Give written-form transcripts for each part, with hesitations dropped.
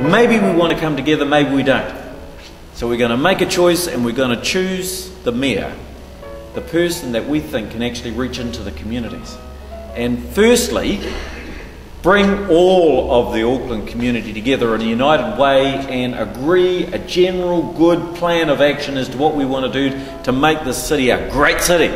maybe we want to come together, maybe we don't. So we're going to make a choice and we're going to choose the mayor, the person that we think can actually reach into the communities. And firstly, bring all of the Auckland community together in a united way and agree a general good plan of action as to what we want to do to make this city a great city.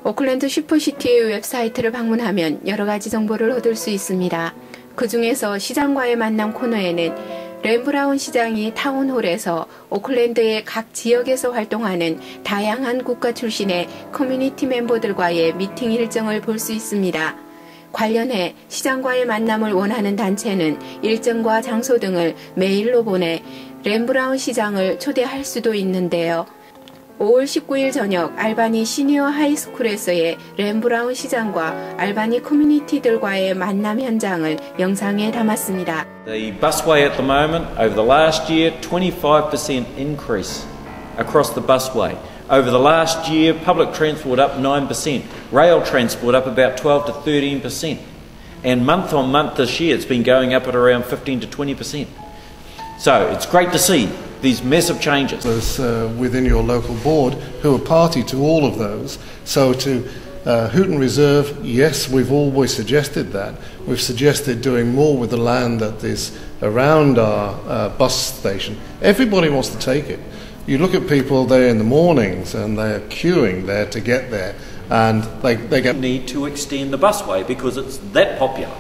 오클랜드 슈퍼시티의 웹사이트를 방문하면 여러 가지 정보를 얻을 수 있습니다. 그 중에서 시장과의 만남 코너에는 렌브라운 시장이 타운홀에서 오클랜드의 각 지역에서 활동하는 다양한 국가 출신의 커뮤니티 멤버들과의 미팅 일정을 볼 수 있습니다. 관련해 시장과의 만남을 원하는 단체는 일정과 장소 등을 메일로 보내 렌브라운 시장을 초대할 수도 있는데요. 5월 19일 저녁 알바니 시니어 하이 스쿨에서의 렌브라운 시장과 알바니 커뮤니티들과의 만남 현장을 영상에 담았습니다. The busway at the moment, over the last year, 25% increase across the busway. Over the last year, public transport up 9%, rail transport up about 12 to 13%. And month on month this year, it's been going up at around 15 to 20%. So it's great to see these massive changes. Those within your local board who are party to all of those. So to hoot and reserve, yes, we've always suggested that. We've suggested doing more with the land that is around our bus station. Everybody wants to take it. You look at people there in the mornings and they're queuing there to get there, and they get... need to extend the busway because it's that popular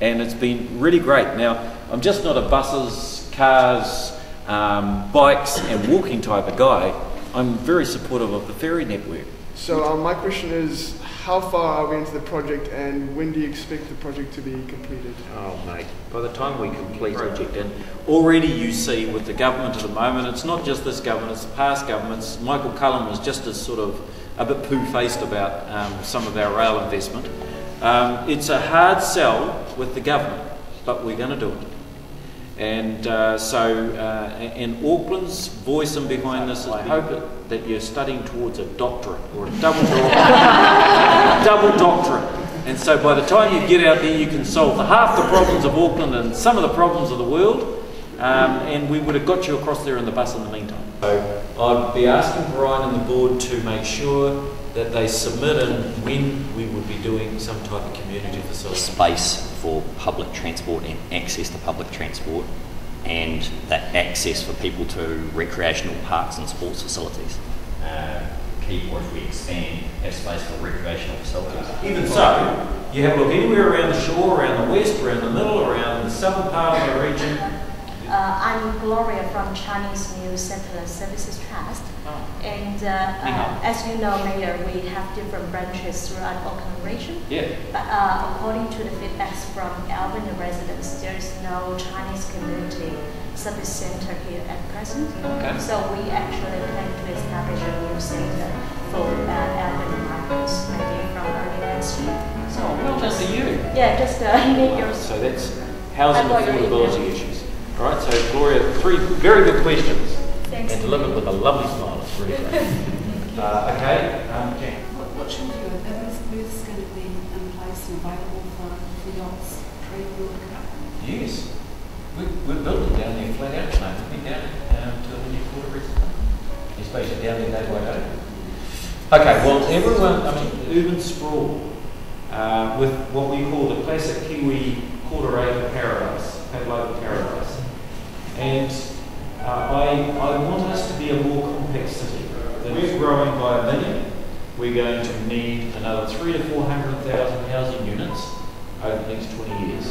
and it's been really great. Now, I'm just not a buses, cars, bikes and walking type of guy. I'm very supportive of the ferry network. So my question is, how far are we into the project and when do you expect the project to be completed? Oh mate, by the time we complete the project, and already you see with the government at the moment, it's not just this government, it's the past governments. Michael Cullen was just as sort of a bit poo-faced about some of our rail investment. It's a hard sell with the government, but we're going to do it. And and Auckland's voice in behind this is I hope that you're studying towards a doctorate or a double doctorate. And so by the time you get out there, you can solve half the problems of Auckland and some of the problems of the world. And we would have got you across there in the bus in the meantime. So I'd be asking Brian and the board to make sure that they submit in when we would be doing some type of community facility. Space for public transport and access to public transport, and that access for people to recreational parks and sports facilities. Key point, if we expand, have space for recreational facilities. Even so, you have a look anywhere around the shore, around the west, around the middle, around the southern part of the region. I'm Gloria from Chinese New Settler Services Trust, and as you know, Mayor, we have different branches throughout Auckland region. Yeah. But according to the feedbacks from Albany residents, there is no Chinese community service center here at present. Okay. So we actually plan to establish a new center for Albany migrants, maybe from early next year. So well done to you. Yeah, just need your. So that's housing affordability issues. All right, so Gloria, three very good questions. Thanks. And delivered with a lovely smile. It's really great. Okay, Jan. What should we do? Are those booths going to be in place and available for yachts pre-World Cup? Yes. We're building down there flat out tonight. We've been down to the new quarter recently. Especially down there day by day. Okay, well everyone, urban sprawl with what we call the classic Kiwi quarter acre paradise, Pavlova paradise. And I want us to be a more compact city. We're growing by 1 million. We're going to need another 300,000 to 400,000 housing units over the next 20 years.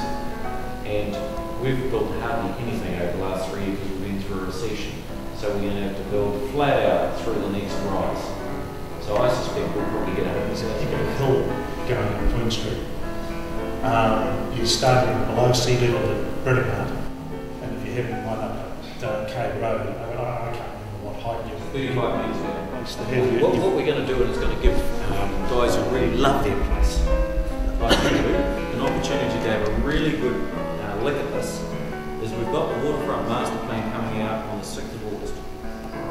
And we've built hardly anything over the last 3 years because we've been through a recession. So we're going to have to build flat out through the next rise. So I suspect we'll probably get 100%. You've got a hill going up Queen Street. You're starting below sea level at Britomart, and if you're heading one up Cave Road, I can't remember what height you're 35 metres now. What we're going to do is going to give guys who really love their place, like you do, an opportunity to have a really good look at this. Is we've got the waterfront master plan coming out on the 6th of August.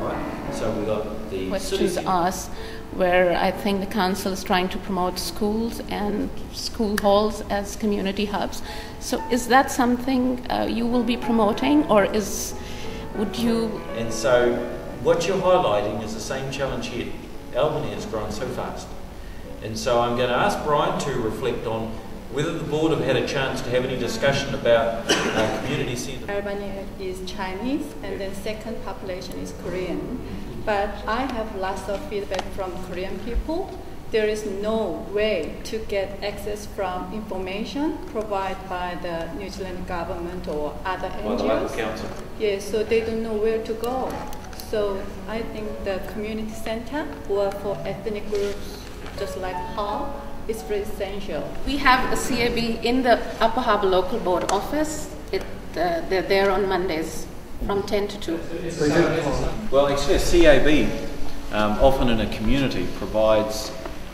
Right? So we've got the questions asked, where I think the council is trying to promote schools and school halls as community hubs. So is that something you will be promoting, or would you? And so what you're highlighting is the same challenge here. Albany has grown so fast. And so I'm going to ask Brian to reflect on whether the board have had a chance to have any discussion about community centre. Albany is Chinese, and then second population is Korean. But I have lots of feedback from Korean people. There is no way to get access from information provided by the New Zealand government or other NGOs. By the local council. Yes, so they don't know where to go. So I think the community centre or for ethnic groups, just like HAL, is very essential. We have a CAB in the Upper Harbour Local Board office. They're there on Mondays from 10 to 2. Well, actually a CAB, often in a community, provides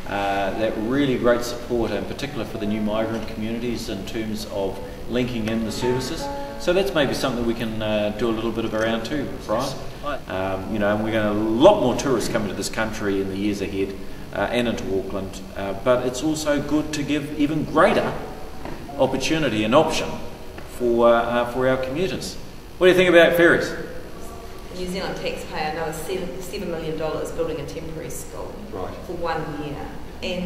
that really great support, in particular for the new migrant communities in terms of linking in the services. So that's maybe something we can do a little bit of around too, Brian. You know, and we're going to a lot more tourists come into this country in the years ahead and into Auckland, but it's also good to give even greater opportunity and option for our commuters. What do you think about ferries? New Zealand taxpayer another $7 million building a temporary school for 1 year. And,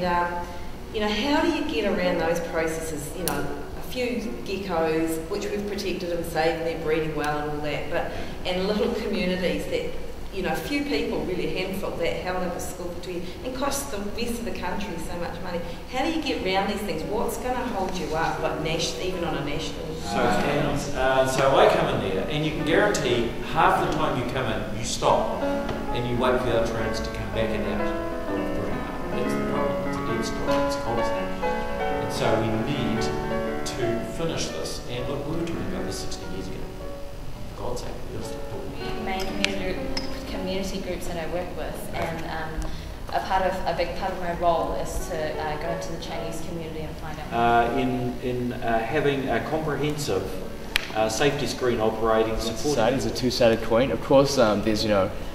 you know, how do you get around those processes? You know, a few geckos, which we've protected and saved, they're breeding well and all that, and little communities that, you know, a few people, really a handful, that held up a school for 2 years and cost the rest of the country so much money. How do you get around these things? What's going to hold you up, like even on a national scale? So I come in there, and you can guarantee half the time you come in, you stop and you wait for the other trains to come back and out. That's the problem. It's a dead stop. It's constant. And so we need to finish this. And look, we were talking about this 60 years ago. For God's sake, we'll stop talking. Main community groups that I work with, and a big part of my role is to go into the Chinese community and find out. In having a comprehensive safety screen operating support. It's a two-sided coin. Of course, there's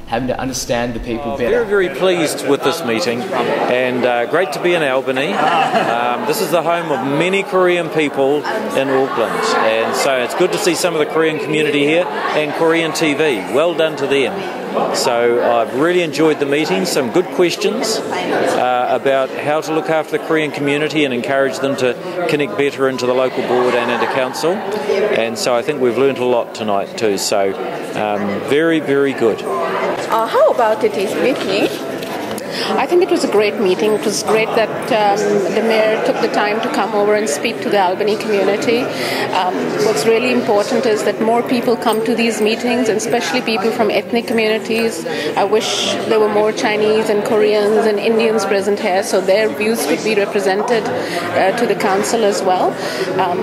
having to understand the people better. Very, very pleased with this meeting, and great to be in Albany. This is the home of many Korean people in Auckland, and so it's good to see some of the Korean community here and Korean TV. Well done to them. So I've really enjoyed the meeting, some good questions about how to look after the Korean community and encourage them to connect better into the local board and into council, and so I think we've learned a lot tonight too, so very, very good. How about today's meeting? I think it was a great meeting. It was great that the mayor took the time to come over and speak to the Albany community. What's really important is that more people come to these meetings, and especially people from ethnic communities. I wish there were more Chinese and Koreans and Indians present here, so their views could be represented to the council as well.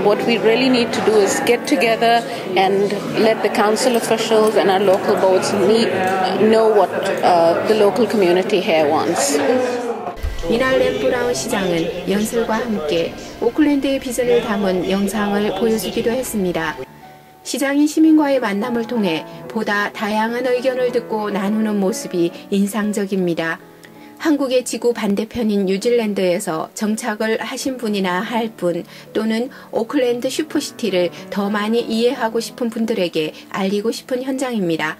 What we really need to do is get together and let the council officials and our local boards know what the local community here wants. 이날 렌브라운 시장은 연설과 함께 오클랜드의 비전을 담은 영상을 보여주기도 했습니다. 시장이 시민과의 만남을 통해 보다 다양한 의견을 듣고 나누는 모습이 인상적입니다. 한국의 지구 반대편인 뉴질랜드에서 정착을 하신 분이나 할 분, 또는 오클랜드 슈퍼시티를 더 많이 이해하고 싶은 분들에게 알리고 싶은 현장입니다.